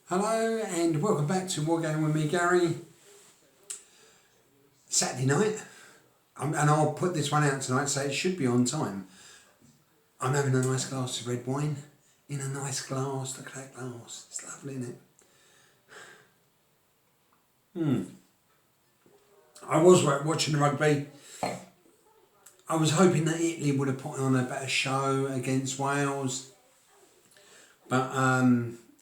Hello and welcome back to Wargaming with me, Gary. Saturday night, and I'll put this one out tonight, so it should be on time. I'm having a nice glass of red wine in a nice glass. Look at that glass, it's lovely, isn't it? I was watching the rugby. I was hoping that Italy would have put on a better show against Wales, but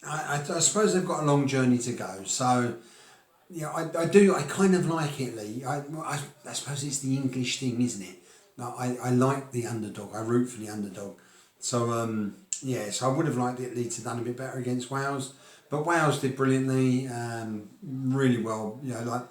I suppose they've got a long journey to go. So yeah, I kind of like Italy. I suppose it's the English thing, isn't it? I like the underdog. I root for the underdog. So so I would have liked Italy to have done a bit better against Wales, but Wales did brilliantly, really well. Like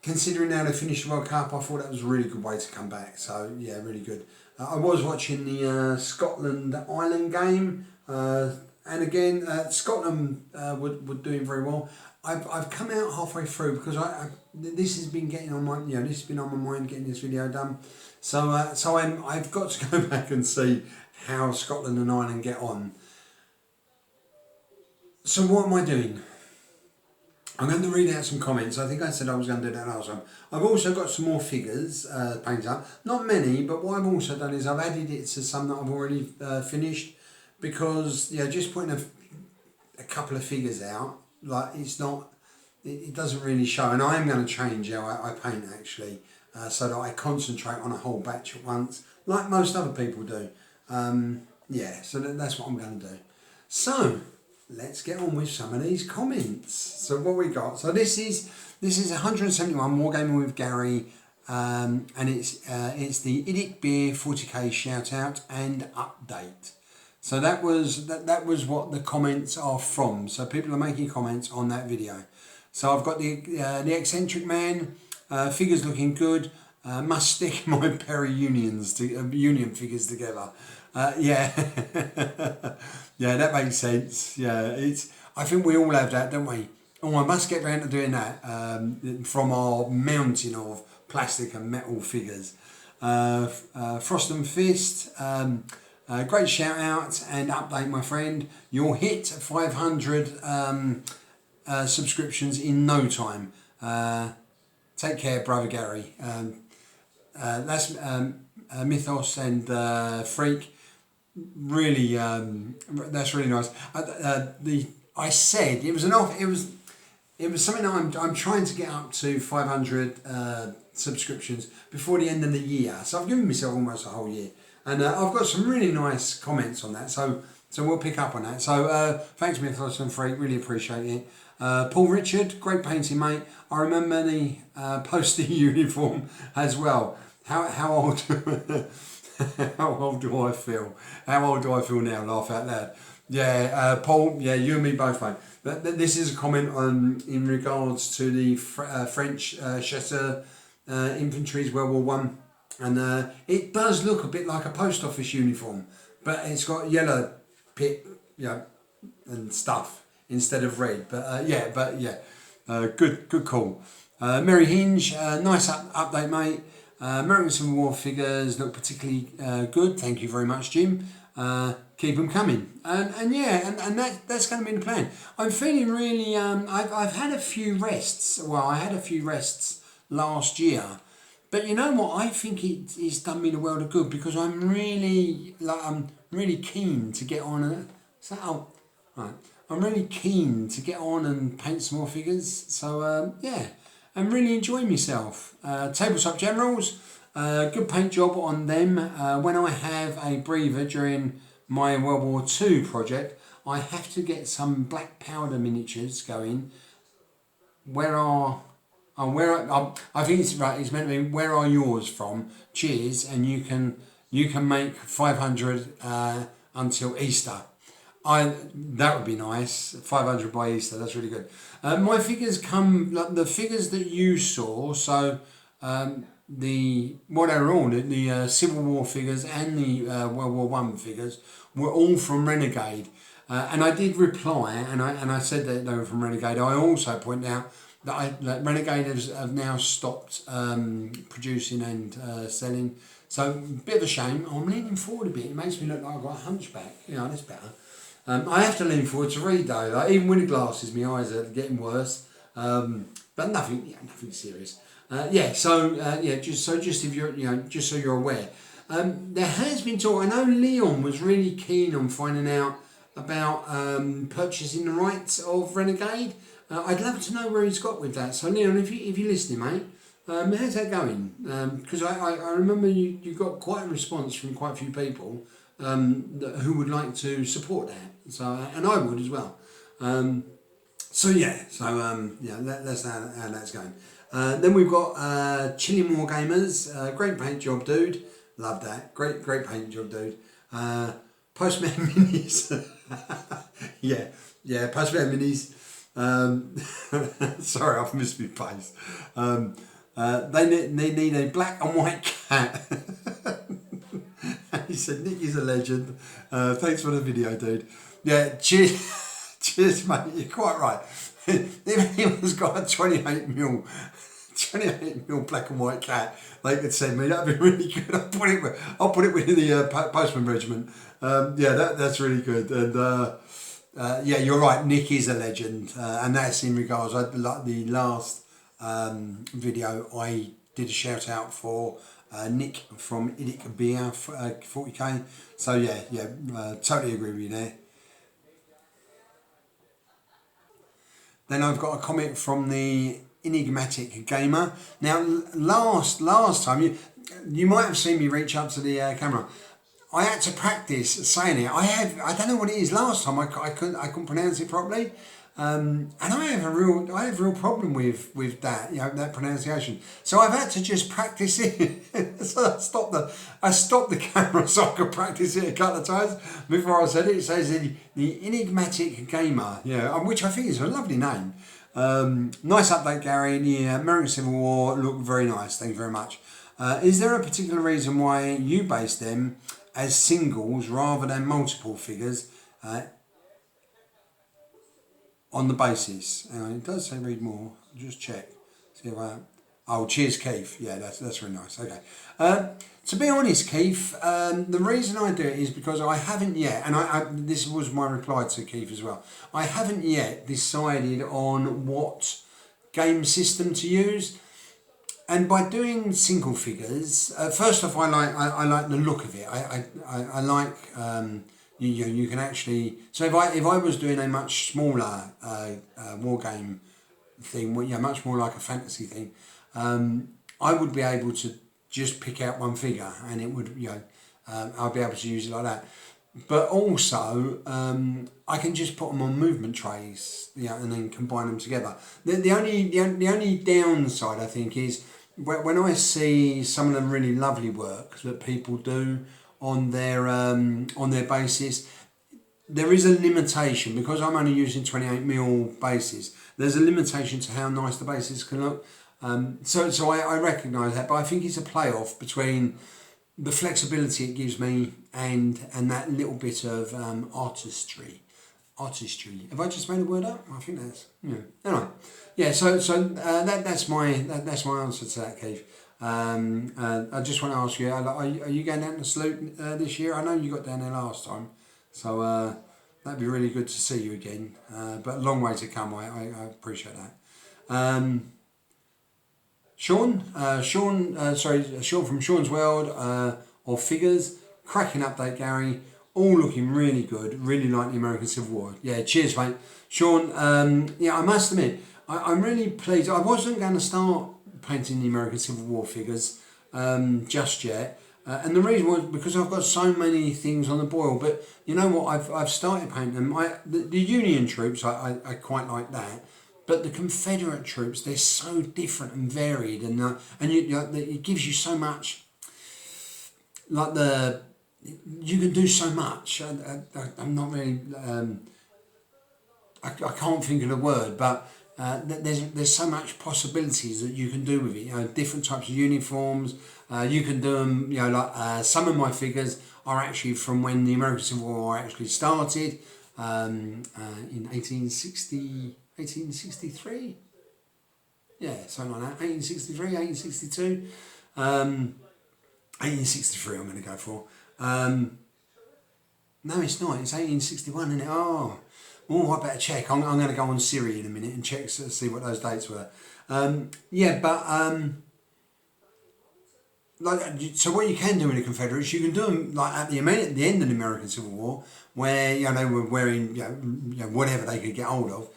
considering how they finished the World Cup, I thought that was a really good way to come back. So yeah, really good. I was watching the Scotland-Ireland game, and again Scotland were doing very well. I've come out halfway through because this has been getting on my this has been on my mind getting this video done. So I've got to go back and see how Scotland and Ireland get on. So what am I doing? I'm going to read out some comments. I think I said I was going to do that last time. I've also got some more figures painted up. Not many, but what I've also done is I've added it to some that I've already finished, because just putting a couple of figures out, like it doesn't really show. And I am going to change how I paint actually, so that I concentrate on a whole batch at once, like most other people do. So that's what I'm going to do. So let's get on with some of these comments. So what we got? So this is 171 Wargaming with Gary, and it's the Idic Beer 40k shout out and update. So that was what the comments are from. So people are making comments on that video. So I've got the eccentric man, figures looking good. Must stick my Perry union figures together. Yeah, that makes sense. Yeah, I think we all have that, don't we? Oh, I must get round to doing that from our mountain of plastic and metal figures. Frost and Fist. Great shout out and update, my friend. You'll hit 500 subscriptions in no time. Take care, brother Gary. That's Mythos and Freak. Really, that's really nice. I said it was it was something that I'm trying to get up to 500 subscriptions before the end of the year. So I've given myself almost a whole year. And I've got some really nice comments on that, so we'll pick up on that. So thanks, Mythos and Freak, really appreciate it. Paul Richard, great painting, mate. I remember the postie uniform as well. How old how old do I feel? How old do I feel now? Laugh out loud. Yeah, Paul. Yeah, you and me both, mate. This is a comment on in regards to the French Chasseur infantry's World War One. And it does look a bit like a post office uniform, but it's got yellow pit, and stuff instead of red. But good call. Mary Hinge, nice update, mate. American Civil War figures look particularly good. Thank you very much, Jim. Keep them coming. And that's going to be the plan. I'm feeling really. I've had a few rests. Well, I had a few rests last year. But you know what? I think it's done me the world of good, because I'm really keen to get on. Right. I'm really keen to get on and paint some more figures. So I'm really enjoying myself. Tabletop Generals, good paint job on them. When I have a breather during my World War II project, I have to get some black powder miniatures going. I think it's right. It's meant to be. Where are yours from? Cheers, and you can make 500 until Easter. That would be nice. 500 by Easter. That's really good. My figures come like the figures that you saw. So the Civil War figures and the World War One figures were all from Renegade, and I did reply, and I said that they were from Renegade. I also pointed out that Renegade have now stopped producing and selling. So, a bit of a shame. I'm leaning forward a bit. It makes me look like I've got a hunchback. That's better. I have to lean forward to read though. Like, even with the glasses, my eyes are getting worse. But nothing serious. Just if you're, just so you're aware, there has been talk. I know Leon was really keen on finding out about purchasing the rights of Renegade. I'd love to know where he's got with that. So Leon, if you're listening, mate, how's that going? Because I remember you got quite a response from quite a few people who would like to support that. So and I would as well. That's how that's going. Then we've got Chili More Gamers, great paint job, dude. Love that, great paint job, dude. Postman Minis, Postman Minis. Sorry, I've missed my place. They need a black and white cat. He said, Nick is a legend. Thanks for the video, dude. Yeah, cheers, cheers, mate. You're quite right. If anyone's got a 28mm black and white cat, they could send me. That'd be really good. I'll put it within the postman regiment. That's really good. And you're right. Nick is a legend, and that's in regards. Like the last video, I did a shout out for Nick from Idic Beer 40k. So totally agree with you there. Then I've got a comment from the Enigmatic Gamer. Now, last time you might have seen me reach up to the camera. I had to practice saying it. I don't know what it is. Last time I couldn't pronounce it properly, and I have a real problem with that, that pronunciation. So I've had to just practice it. So I stopped the camera so I could practice it a couple of times before I said it. It says the Enigmatic Gamer, which I think is a lovely name. Nice update, Gary. The American Civil War looked very nice. Thank you very much. Is there a particular reason why you base them as singles rather than multiple figures on the basis? It does say read more. I'll just check. See if cheers, Keith. Yeah, that's really nice. Okay. To be honest, Keith, the reason I do it is because I haven't yet, and this was my reply to Keith as well. I haven't yet decided on what game system to use. And by doing single figures, first off, I like the look of it. I like you can actually. So if I was doing a much smaller war game thing, much more like a fantasy thing, I would be able to just pick out one figure, and it would I'll be able to use it like that. But also, I can just put them on movement trays, and then combine them together. The only downside, I think, is when I see some of the really lovely work that people do on their bases. There is a limitation because I'm only using 28mm bases. There's a limitation to how nice the bases can look. So I recognise that, but I think it's a play-off between the flexibility it gives me and that little bit of artistry. Have I just made a word up? I think that's Anyway, that's my answer to that, Keith. I just want to ask you: are you going down to Sloot this year? I know you got down there last time, so that'd be really good to see you again. But a long way to come. I appreciate that. Sean from Sean's World or Figures, cracking update, Gary. All looking really good. Really like the American Civil War. Yeah, cheers, mate. Sean, I must admit, I'm really pleased. I wasn't going to start painting the American Civil War figures just yet. And the reason was because I've got so many things on the boil. But you know what? I've started painting them. The Union troops, I quite like that. But the Confederate troops, they're so different and varied, and it gives you so much. You can do so much. I'm not really. I can't think of the word, but there's so much possibilities that you can do with it. Different types of uniforms. You can do them. Some of my figures are actually from when the American Civil War actually started in 1863. Yeah, something like that. 1863, 1862. 1863 I'm going to go for. No, it's not. It's 1861, isn't it? I better check. I'm going to go on Siri in a minute and check to see what those dates were. Yeah, but like, so what you can do in the Confederates, you can do them like at the end of the American Civil War, where they were wearing whatever they could get hold of,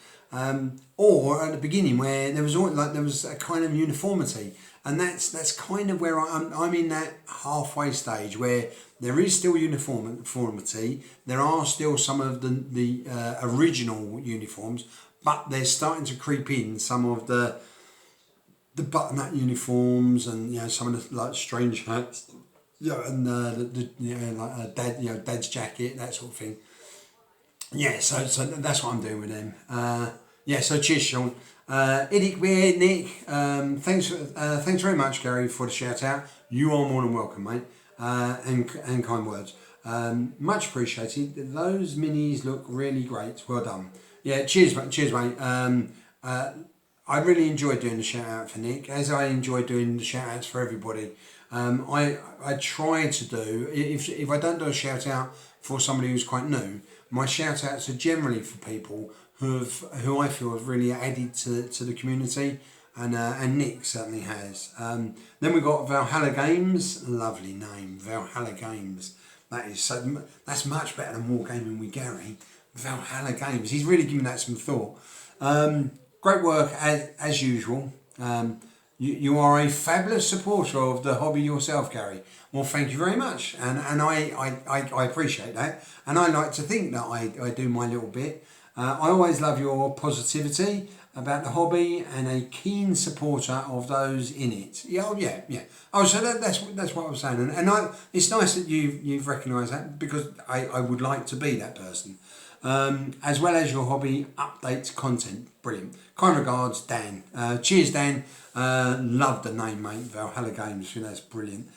or at the beginning where there was a kind of uniformity, and that's kind of where I'm in that halfway stage where there is still uniformity. There are still some of the original uniforms, but they're starting to creep in some of the button-up uniforms and some of the like strange hats, and like a dad's jacket, that sort of thing. Yeah, so that's what I'm doing with them. So cheers, Sean. Idic Beer, Nick. Thanks very much, Gary, for the shout out. You are more than welcome, mate. And kind words. Much appreciated. Those minis look really great. Well done. Yeah, cheers, mate. Cheers, mate. I really enjoyed doing the shout out for Nick, as I enjoy doing the shout outs for everybody. I try to do, if I don't do a shout out for somebody who's quite new, my shout outs are generally for people who I feel have really added to the community, and Nick certainly has. Then we've got Valhalla Games, lovely name, Valhalla Games. That's much better than Wargaming with Garry. Valhalla Games, he's really given that some thought. Great work as usual. You are a fabulous supporter of the hobby yourself, Garry. Well, thank you very much, and I appreciate that, and I like to think that I do my little bit. I always love your positivity about the hobby and a keen supporter of those in it. Yeah. Oh, so that's what I was saying, and it's nice that you've recognised that, because I would like to be that person. As well as your hobby updates content. Brilliant. Kind regards, Dan. Cheers, Dan. Love the name, mate. Valhalla Games. That's brilliant.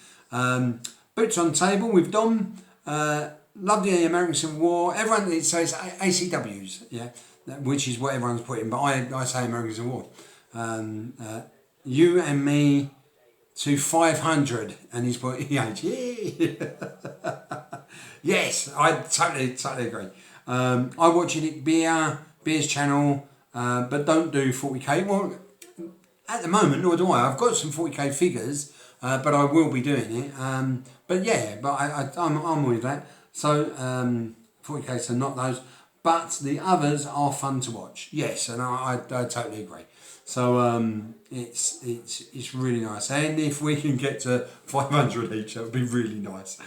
Boots on table with Dom. Love the American Civil War. Everyone says ACWs, yeah, which is what everyone's putting, but I say American Civil War. You and me to 500, and he's put EH. Yeah. Yes, I totally agree. I watch it Beer's channel, but don't do 40k. Well, at the moment, nor do I. I've got some 40k figures, but I will be doing it. I'm with that. So 40k, so not those, but the others are fun to watch. Yes, and I totally agree. So it's really nice, and if we can get to 500 each, that would be really nice.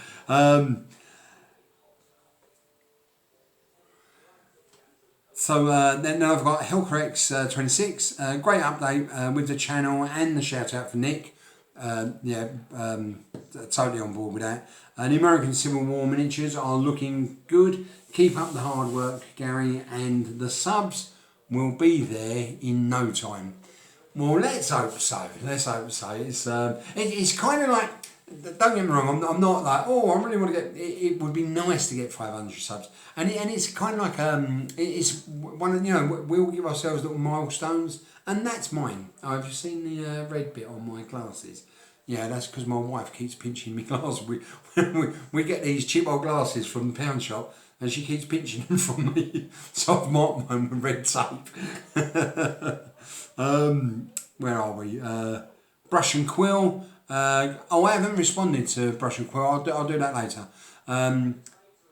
So then I've got Hellcrex 26, great update with the channel and the shout out for Nick. Totally on board with that. The American Civil War miniatures are looking good. Keep up the hard work, Garry, and the subs will be there in no time. Well, let's hope so. It's kind of like, don't get me wrong, I'm not like, I really want to get, it would be nice to get 500 subs. And it's kind of like, it's one of, we'll give ourselves little milestones, and that's mine. I've just seen the red bit on my glasses. Yeah, that's because my wife keeps pinching me glasses. We get these cheap old glasses from the pound shop, and she keeps pinching them from me. So I've marked mine with red tape. Where are we? Brush and Quill. I haven't responded to Brush and Quill. I'll do that later.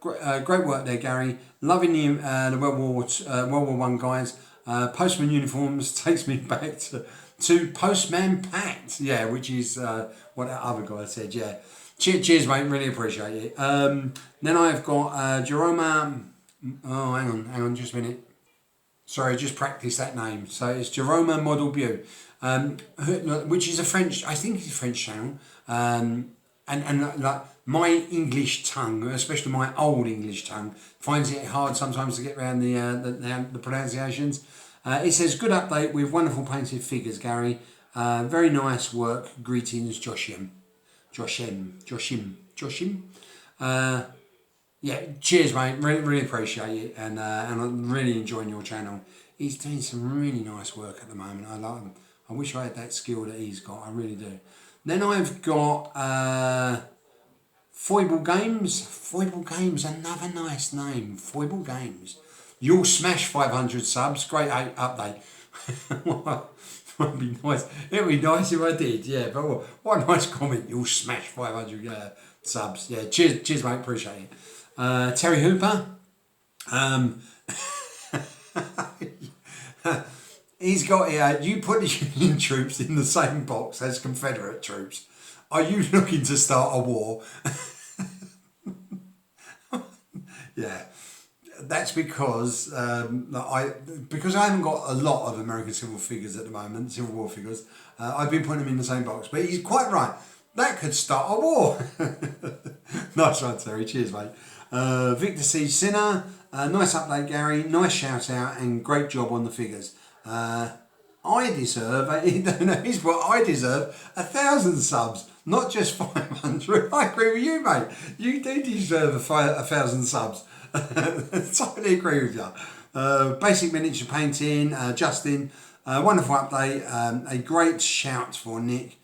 Great work there, Garry. Loving the World War One guys. Postman uniforms takes me back to Postman Pat. Yeah, which is what that other guy said. Yeah. Cheers, mate. Really appreciate it. Then I've got Jerome. Oh, hang on, just a minute. Sorry, just practice that name. So it's Jerome Model Beau, which is a French. I think it's a French channel. And like my English tongue, especially my old English tongue, finds it hard sometimes to get around the pronunciations. It says, good update with wonderful painted figures, Garry. Very nice work. Greetings, Joshim. Yeah, cheers, mate. Really appreciate it, and I'm really enjoying your channel. He's doing some really nice work at the moment. I like him. I wish I had that skill that he's got. I really do. Then I've got Foible Games. Foible Games, another nice name. Foible Games. You'll smash 500 subs. Great update. Would be nice. It would be nice if I did, yeah. But what a nice comment. You'll smash 500 subs. Yeah, cheers, mate. Appreciate it. Terry Hooper. He's got you put the Union troops in the same box as Confederate troops. Are you looking to start a war? Yeah, that's because because I haven't got a lot of American Civil figures at the moment, Civil War figures. I've been putting them in the same box, but he's quite right. That could start a war. Nice one, Terry. Cheers, mate. Victor C. Sinner. Nice update, Gary. Nice shout out and great job on the figures. I deserve 1,000 subs, not just 500. I agree with you, mate. You do deserve 1,000 subs. Totally agree with you. Basic miniature painting, Justin. Wonderful update. A great shout for Nick.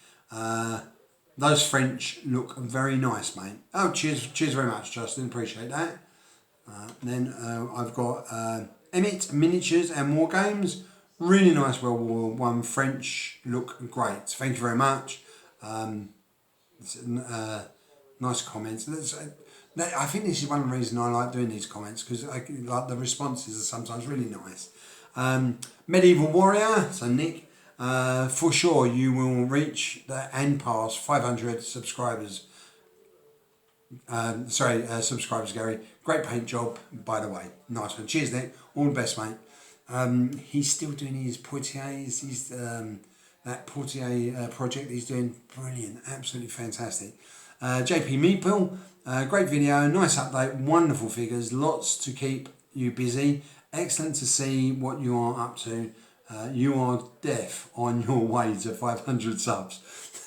Those French look very nice, mate. Oh, cheers very much, Justin. Appreciate that. Then I've got Emmett Miniatures and War Games. Really nice World War One French look great. Thank you very much. Nice comments. I think this is one of the reasons I like doing these comments, because like the responses are sometimes really nice. Medieval Warrior. So Nick, for sure you will reach and pass 500 subscribers. Subscribers, Gary. Great paint job, by the way. Nice one. Cheers, Nick. All the best, mate. He's still doing his Poitiers. He's that Poitiers project he's doing. Brilliant. Absolutely fantastic. JP Meeple. Great video. Nice update. Wonderful figures. Lots to keep you busy. Excellent to see what you are up to. You are deaf on your way to 500 subs.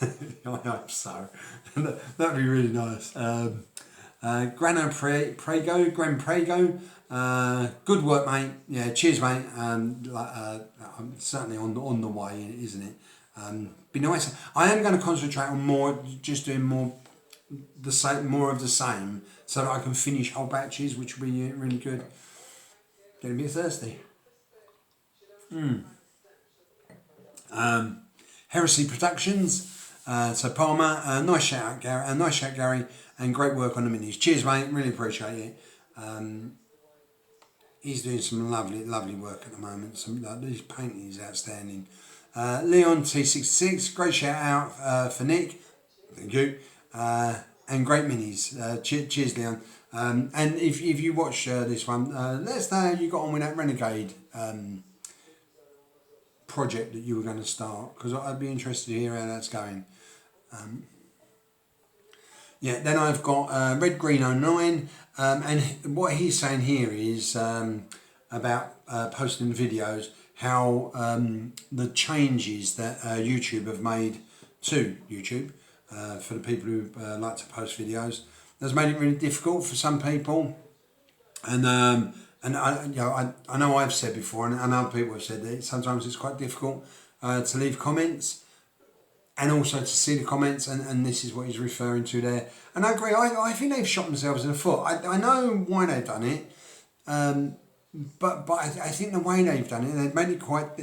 I hope so. That'd be really nice. Gran Prego. Good work, mate. Yeah, cheers, mate. I'm certainly on the way, isn't it? Be nice. I am going to concentrate on more of the same, so that I can finish whole batches, which will be really good. Getting a bit thirsty. Heresy Productions. So Palmer, nice shout out, Gary, and great work on the minis. Cheers, mate. Really appreciate it. He's doing some lovely work at the moment. His painting is outstanding. Leon T66, great shout out for Nick. Thank you. And great minis. Cheers, Leon. And if you watch this one, let us know how you got on with that Renegade project that you were going to start, because I'd be interested to hear how that's going. Then I've got Red Green 09, and what he's saying here is about posting videos, how the changes that YouTube have made to YouTube for the people who like to post videos has made it really difficult for some people, and I know I've said before, and other people have said that sometimes it's quite difficult to leave comments, and also to see the comments, and this is what he's referring to there. And I agree, I think they've shot themselves in the foot. I know why they've done it, but I think the way they've done it, they've made it quite...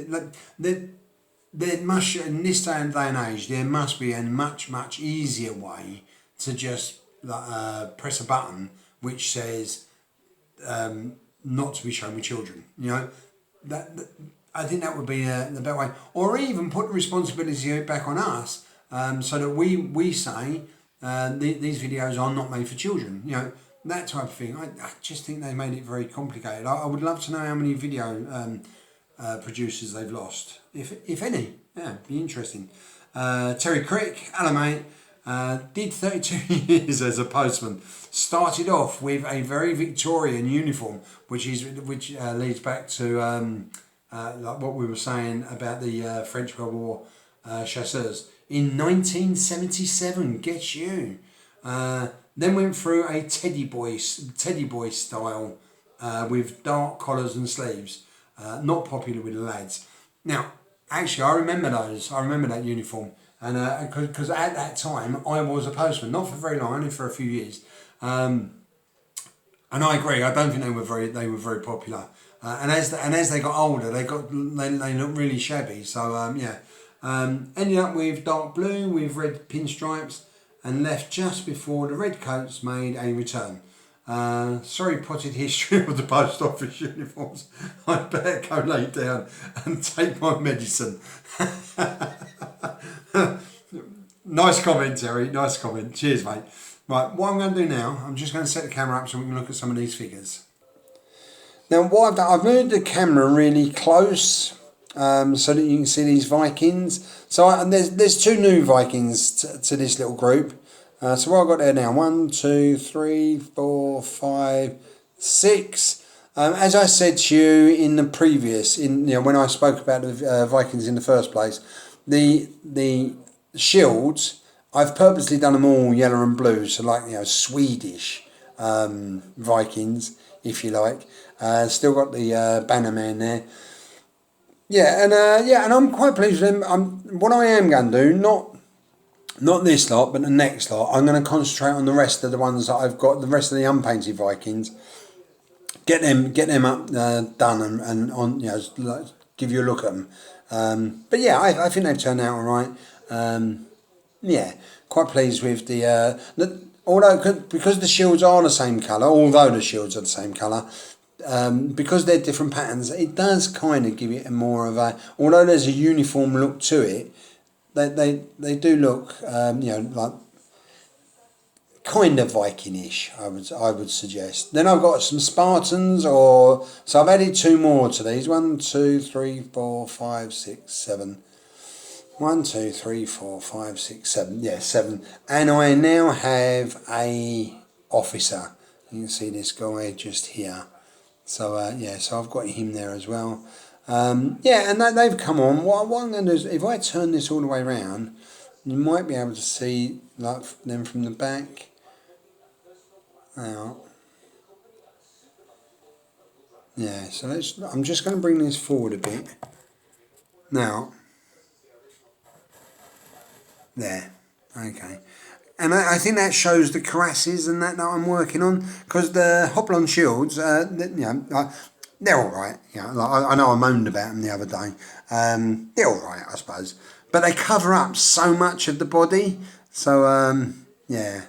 There must, in this day and age, there must be a much easier way to just press a button which says not to be shown with children. You know, that I think that would be the better way, or even put the responsibility back on us, so that we say these videos are not made for children. You know, that type of thing. I just think they made it very complicated. I would love to know how many video producers they've lost, if any. Yeah, be interesting. Terry Crick, hello mate. Did 32 years as a postman. Started off with a very Victorian uniform, which leads back to like what we were saying about the French World War chasseurs in 1977. Get you. Then went through a teddy boy style with dark collars and sleeves. Not popular with the lads. Now, actually, I remember those. I remember that uniform. and because at that time I was a postman, not for very long, only for a few years. And I agree. I don't think they were very popular. And as they got older, they looked really shabby. So ended up with dark blue with red pinstripes, and left just before the red coats made a return. Sorry, potted history of the post office uniforms. I better go lay down and take my medicine. Nice comment, Terry. Nice comment. Cheers, mate. Right, what I'm going to do now, I'm just going to set the camera up so we can look at some of these figures. Now, what I've done, I've moved the camera really close so that you can see these Vikings. So there's two new Vikings to this little group. So what I've got there now, 1, 2, 3, 4, 5, 6. As I said to you in the previous, when I spoke about the Vikings in the first place, the shields, I've purposely done them all yellow and blue, so like Swedish Vikings, if you like. Still got the banner man there. Yeah, and I'm quite pleased with them. What I am going to do, not this lot, but the next lot, I'm going to concentrate on the rest of the ones that I've got, the rest of the unpainted Vikings. Get them up done and on, give you a look at them. But yeah, I think they've turned out all right. Yeah, quite pleased with because the shields are the same colour, although the shields are the same colour, because they're different patterns, it does kind of give it a more of a, although there's a uniform look to it, they do look, like kind of Viking-ish, I would suggest. Then I've got some Spartans, so I've added 2 more to these. 1, 2, 3, 4, 5, 6, 7. 1, 2, 3, 4, 5, 6, 7. Yeah, 7. And I now have a officer. You can see this guy just here. So so I've got him there as well. And they've come on. What I'm going to do is, if I turn this all the way around, you might be able to see like them from the back. Now, yeah. So I'm just going to bring this forward a bit. Now. There, okay, and I think that shows the cuirasses and that I'm working on, because the Hoplon shields, they're all right. I know I moaned about them the other day. They're all right, I suppose, but they cover up so much of the body. So yeah.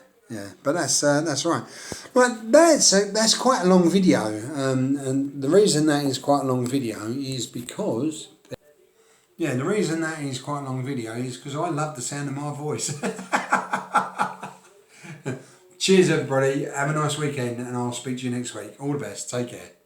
But that's all right. Right, that's quite a long video, and the reason that is quite a long video is because. Yeah, the reason that is quite a long video is because I love the sound of my voice. Cheers everybody, have a nice weekend, and I'll speak to you next week. All the best, take care.